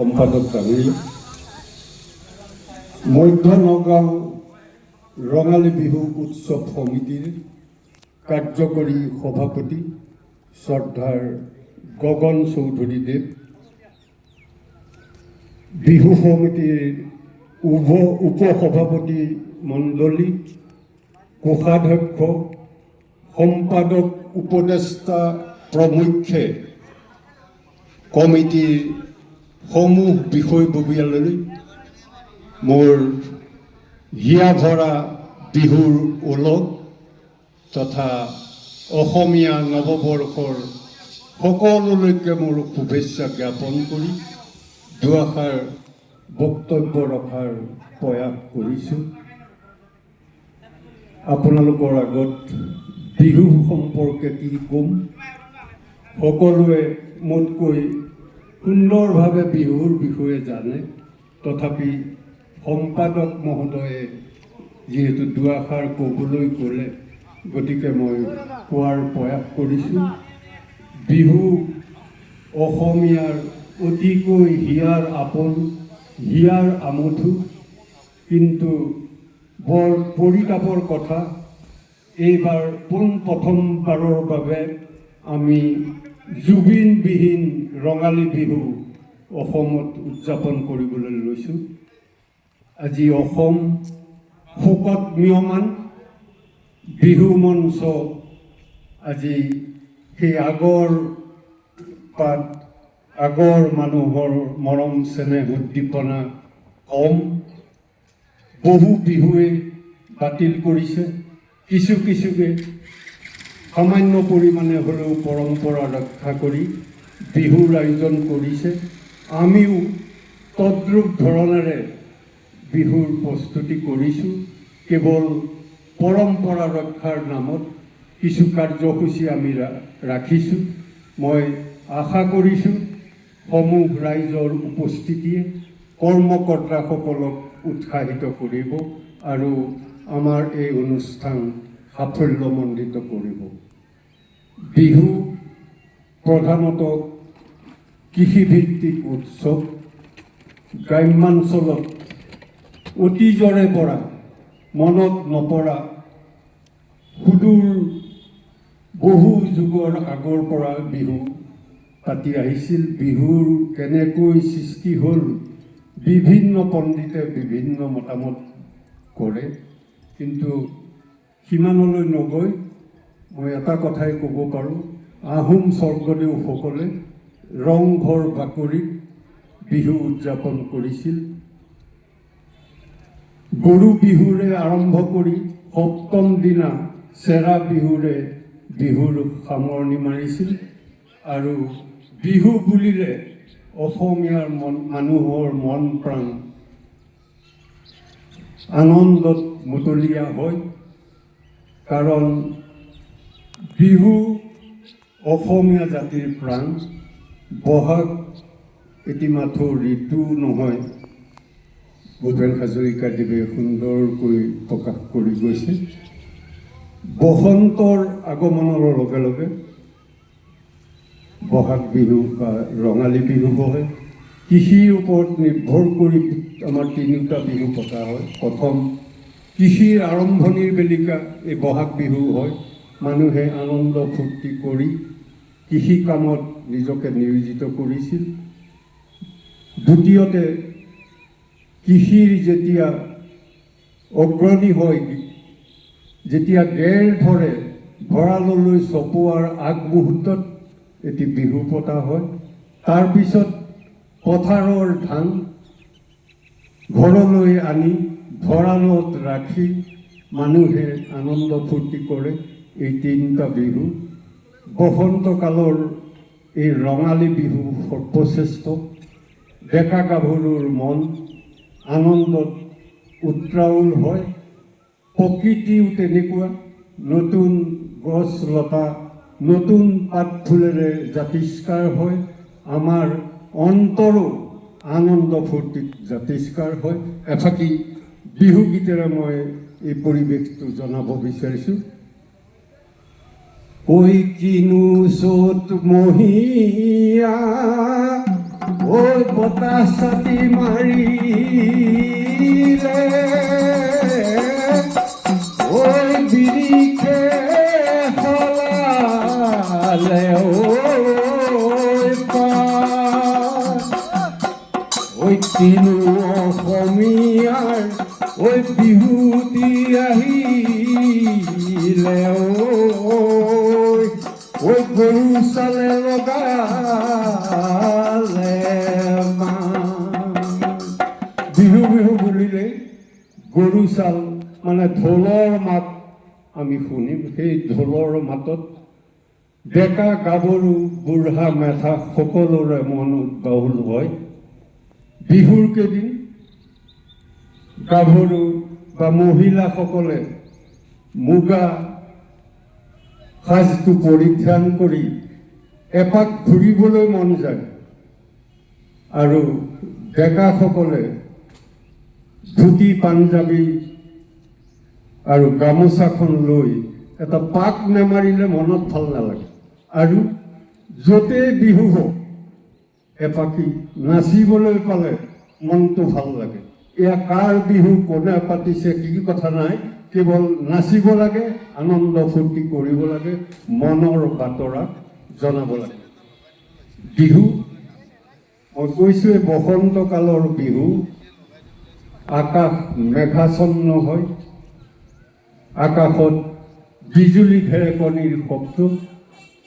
সম্পাদক ডাঙৰীয়া, মধ্য নগাঁও ৰঙালী বিহু উৎসৱ সমিতিৰ কাৰ্যকৰী সভাপতি শ্ৰদ্ধাৰ গগন চৌধুৰীদেৱ, বিহু সমিতিৰ উপসভাপতি মণ্ডলী, কোষাধ্যক্ষ, সম্পাদক, উপদেষ্টা প্ৰমুখ্যে কমিটিৰ সমূহ বিষয়ববীয়ালৈ মোৰ হিয়া ভৰা বিহুৰ ওলগ তথা অসমীয়া নৱবৰ্ষৰ সকলোলৈকে মোৰ শুভেচ্ছা জ্ঞাপন কৰি দুআষাৰ বক্তব্য ৰখাৰ প্ৰয়াস কৰিছোঁ। আপোনালোকৰ আগত বিহু সম্পৰ্কে কি ক'ম, সকলোৱে মোতকৈ সুন্দৰভাৱে বিহুৰ বিষয়ে জানে, তথাপি সম্পাদক মহোদয়ে যিহেতু দুআষাৰ ক'বলৈ ক'লে, গতিকে মই কোৱাৰ প্ৰয়াস কৰিছোঁ। বিহু অসমীয়াৰ অতিকৈ হিয়াৰ আপোন, হিয়াৰ আমঠু, কিন্তু বৰ পৰিতাপৰ কথা, এইবাৰ পোনপ্ৰথমবাৰৰ বাবে আমি জুবিনবিহীন ৰঙালী বিহু অসমত উদযাপন কৰিবলৈ লৈছোঁ। আজি অসম শোকত ম্ৰিয়মান। বিহু মঞ্চ আজি সেই আগৰ মানুহৰ মৰম চেনেহ উদ্দীপনা কম। বহু বিহুৱে বাতিল কৰিছে, কিছুকে সামান্য পৰিমাণে হ'লেও পৰম্পৰা ৰক্ষা কৰি বিহুৰ আয়োজন কৰিছে। আমিও তদ্ৰূপ ধৰণেৰে বিহুৰ প্ৰস্তুতি কৰিছোঁ। কেৱল পৰম্পৰা ৰক্ষাৰ নামত কিছু কাৰ্যসূচী আমি ৰাখিছোঁ। মই আশা কৰিছোঁ সমূহ ৰাইজৰ উপস্থিতিয়ে কৰ্মকৰ্তাসকলক উৎসাহিত কৰিব আৰু আমাৰ এই অনুষ্ঠান সাফল্যমণ্ডিত কৰিব। বিহু প্ৰধানতঃ কৃষিভিত্তিক উৎসৱ। গ্ৰাম্যাঞ্চলত অতীজৰে পৰা মনত নপৰা সুদূৰ বহু যুগৰ আগৰ পৰা বিহু পাতি আহিছিল। বিহুৰ কেনেকৈ সৃষ্টি হ'ল, বিভিন্ন পণ্ডিতে বিভিন্ন মতামত কৰে, কিন্তু সিমানলৈ নগৈ মই এটা কথাই ক'ব পাৰোঁ, আহোম স্বৰ্গদেউসকলে ৰংঘৰ বাকৰিত বিহু উদযাপন কৰিছিল। গৰু বিহুৰে আৰম্ভ কৰি সপ্তম দিনা চেৰা বিহুৰে বিহুৰ সামৰণি মাৰিছিল আৰু বিহু বুলিলে অসমীয়াৰ মানুহৰ মন প্ৰাণ আনন্দত মুতলীয়া হয়। কাৰণ বিহু অসমীয়া জাতিৰ প্ৰাণ। বহাগ এটি মাথো ঋতু নহয়, ভূপেন হাজৰিকাদেৱে সুন্দৰকৈ প্ৰকাশ কৰি গৈছে। বসন্তৰ আগমনৰ লগে লগে বহাগ বিহু বা ৰঙালী বিহু হয়। কৃষিৰ ওপৰত নিৰ্ভৰ কৰি আমাৰ তিনিটা বিহু পতা হয়। প্ৰথম কৃষিৰ আৰম্ভণিৰ বেলিকা এই বহাগ বিহু হয়। মানুহে আনন্দ ফূৰ্তি কৰি কৃষি কামত নিজকে নিয়োজিত কৰিছিল। দ্বিতীয়তে কৃষিৰ যেতিয়া অগ্ৰণী হয়, যেতিয়া ডেৰ ধৰে, ভঁৰাললৈ চপোৱাৰ আগমুহূৰ্তত এটি বিহু পতা হয়। তাৰপিছত পথাৰৰ ধান ঘৰলৈ আনি ভঁৰালত ৰাখি মানুহে আনন্দ ফূৰ্তি কৰে। এই তিনিটা বিহু। বসন্তকালৰ এই ৰঙালী বিহু সৰ্বশ্ৰেষ্ঠ। ডেকা গাভৰুৰ মন আনন্দত উত্ৰাৱল হয়। প্ৰকৃতিও তেনেকুৱা, নতুন গছ লতা, নতুন পাত ফুলেৰে জাতিষ্কাৰ হয়। আমাৰ অন্তৰো আনন্দ ফূৰ্তিত জাতিষ্কাৰ হয়। এফাকি বিহু গীতেৰে মই এই পৰিৱেশটো জনাব বিচাৰিছোঁ। ঐ কিনো চ'ত মহীয়া, ঐ ঐ বতাহ ছাতি মাৰিলে ঐ বিৰিখে সলালে ঐ পাত ঐ তিনো অসমীয়াৰ ঐ বিহুতি আহিলে ঐ গৰু চালে লগালে বিহু বিহু বুলিলে গৰু চাল মানে ঢোলৰ মাত আমি শুনিম। সেই ঢোলৰ মাতত ডেকা গাভৰু বুঢ়া মেথা সকলোৰে মন উদ্বাউল হয়। বিহুৰ কেইদিন গাভৰু বা মহিলাসকলে মুগা সাজটো পৰিধান কৰি এপাক ঘূৰিবলৈ মন যায় আৰু ডেকাসকলে ধুতি পাঞ্জাবী আৰু গামোচাখন লৈ এটা পাক নেমাৰিলে মনত ভাল নালাগে আৰু য'তেই বিহু হওক এপাকি নাচিবলৈ পালে মনটো ভাল লাগে। এয়া কাৰ বিহু কোনে পাতিছে কি কথা নাই, কেৱল নাচিব লাগে, আনন্দ ফূৰ্তি কৰিব লাগে, মনৰ বাতৰা জনাব লাগে। বিহু মই কৈছোঁৱে বসন্ত কালৰ বিহু। আকাশ মেঘাচ্ছন্ন হয়, আকাশত বিজুলী ঢেৰেকনিৰ শব্দ,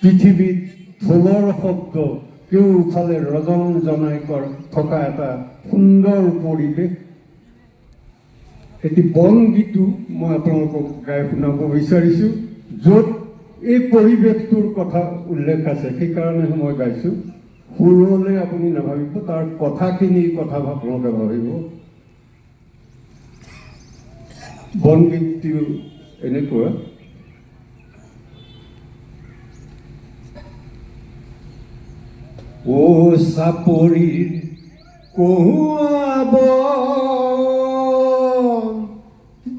পৃথিৱীত ঢোলৰ শব্দ, কেওফালে ৰজন জনাই থকা এটা সুন্দৰ পৰিৱেশ। এটি বনগীতো মই আপোনালোকক গাই শুনাব বিচাৰিছোঁ, য'ত এই পৰিৱেশটোৰ কথা উল্লেখ আছে, সেইকাৰণে মই গাইছোঁ। সুৰলৈ আপুনি নাভাবিব, তাৰ কথাখিনিৰ কথা আপোনালোকে ভাবিব। বনগীতটো এনেকুৱা: ও চাপৰিৰ কহুৱা বন,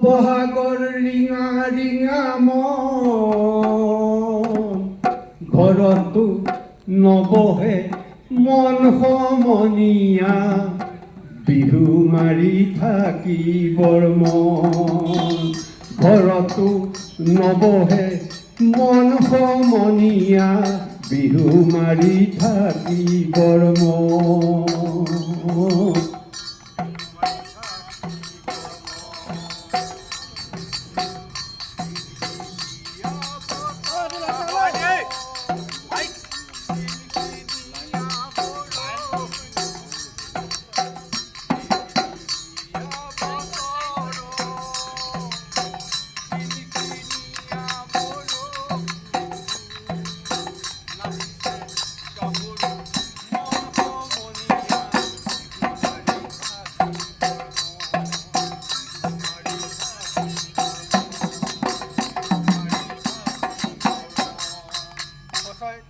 বহাগৰ ৰিঙা ৰিঙা মন, ঘৰতো নবহে মন সমনীয়া, বিহু মাৰি থাকিবৰ মন। ঘৰতো নবহে মন সমনীয়া, বিহু মাৰি থাকিবৰ মন।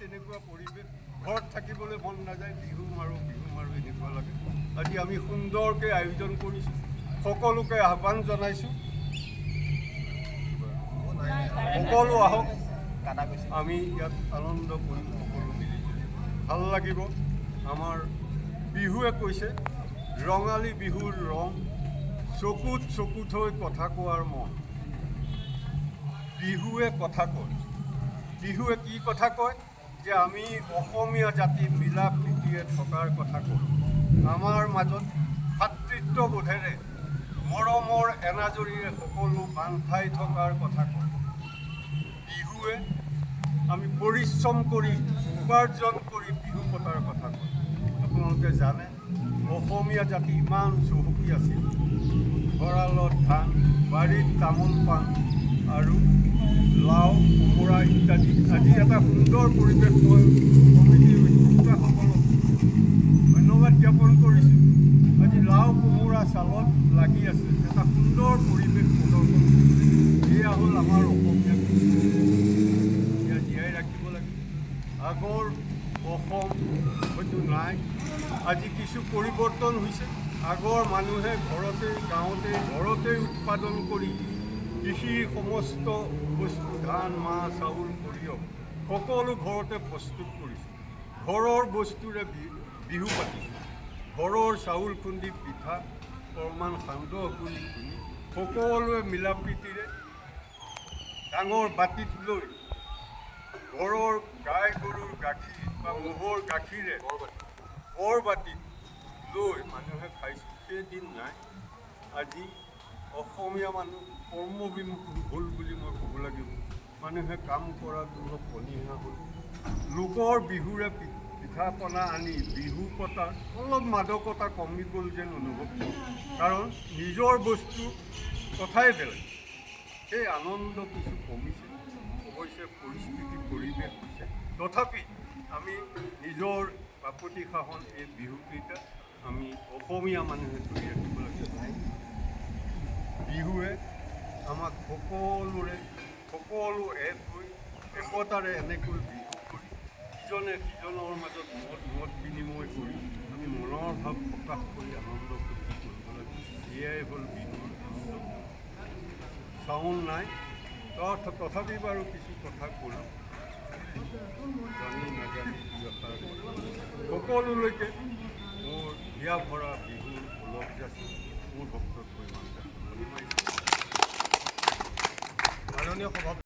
তেনেকুৱা পৰিৱেশ, ঘৰত থাকিবলৈ মন নাযায়, বিহু মাৰো এনেকুৱা লাগে। আজি আমি সুন্দৰকৈ আয়োজন কৰিছোঁ, সকলোকে আহ্বান জনাইছোঁ, সকলো আহক, আমি ইয়াত আনন্দ কৰিম, সকলো মিলি ভাল লাগিব। আমাৰ বিহুৱে কৈছে ৰঙালী বিহুৰ ৰং, চকুত চকুত হৈ কথা কোৱাৰ মন। বিহুৱে কথা কয়, বিহুৱে কি কথা কয় যে আমি অসমীয়া জাতি মিলা প্ৰীতিৰে থকাৰ কথা কয়। আমাৰ মাজত ভাতৃত্ববোধেৰে মৰমৰ এনাজৰীৰে সকলো বান্ধ খাই থকাৰ কথা কয়। বিহুৱে আমি পৰিশ্ৰম কৰি উপাৰ্জন কৰি বিহু পতাৰ কথা কয়। আপোনালোকে জানে অসমীয়া জাতি ইমান চহকী আছিল, ভঁৰালত ধান, বাৰীত তামোল পাণ আৰু লাও কোমোৰা ইত্যাদি। আজি এটা সুন্দৰ পৰিৱেশ মই কমিটিৰ উদ্যোক্তাসকলক ধন্যবাদ জ্ঞাপন কৰিছোঁ। আজি লাও কোমোৰা চালত লাগি আছে, এটা সুন্দৰ পৰিৱেশ প্ৰদৰ্শন কৰিছে। এয়া হ'ল আমাৰ অসমীয়া বিহু, এয়া জীয়াই ৰাখিব লাগে। আগৰ অসম হয়তো নাই, আজি কিছু পৰিৱৰ্তন হৈছে। আগৰ মানুহে ঘৰতেই ঘৰতেই উৎপাদন কৰি কৃষিৰ সমস্ত বস্তু, ধান, মাহ, চাউল, সৰিয়হ সকলো ঘৰতে প্ৰস্তুত কৰিছে। ঘৰৰ বস্তুৰে বিহু পাতিছে। ঘৰৰ চাউল খুন্দি পিঠা প্ৰমাণ সান্দহ গুলি খুন্দি সকলোৱে মিলা প্ৰীতিৰে ডাঙৰ বাতিত লৈ ঘৰৰ গাই গৰুৰ গাখীৰ বা ম'হৰ গাখীৰে বৰ বাতিত লৈ মানুহে খাইছিল। সেইদিন নাই। আজি অসমীয়া মানুহ কৰ্মবিমুখী হ'ল বুলি মই ক'ব লাগিব। মানুহে কাম কৰাটো অলপ অনীহা হ'ল। লোকৰ বিহুৰে পিঠা পনা আনি বিহু পতাৰ অলপ মাদকতা কমি গ'ল যেন অনুভৱ কৰোঁ। কাৰণ নিজৰ বস্তু কথাই বেলেগ, সেই আনন্দ কিছু কমিছে। অৱশ্যে পৰিস্থিতি পৰিৱেশ হৈছে, তথাপি আমি নিজৰ বাপতি সাহোন এই বিহুকেইটা আমি অসমীয়া মানুহে ধৰি ৰাখিব লাগিব। বিহুৱে আমাক সকলো এক হৈ একতাৰে এনেকৈ বিহু কৰি ইজনে সিজনৰ মাজত মত বিনিময় কৰি আমি মনৰ ভাৱ প্ৰকাশ কৰি আনন্দ ফূৰ্তি কৰিব লাগিব। এয়াই হ'ল বিহুৰ আনন্দ। চাউল নাই, তথাপি বাৰু কিছু কথা ক'লোঁ। জানি নাজানি দুআষাৰ সকলোলৈকে মোৰ হিয়া ভৰা বিহুৰ ওলগ যাচি মোৰ বক্তব্য ইমানতে সামৰণি মাৰিছোঁ। মাননীয় সভাপতি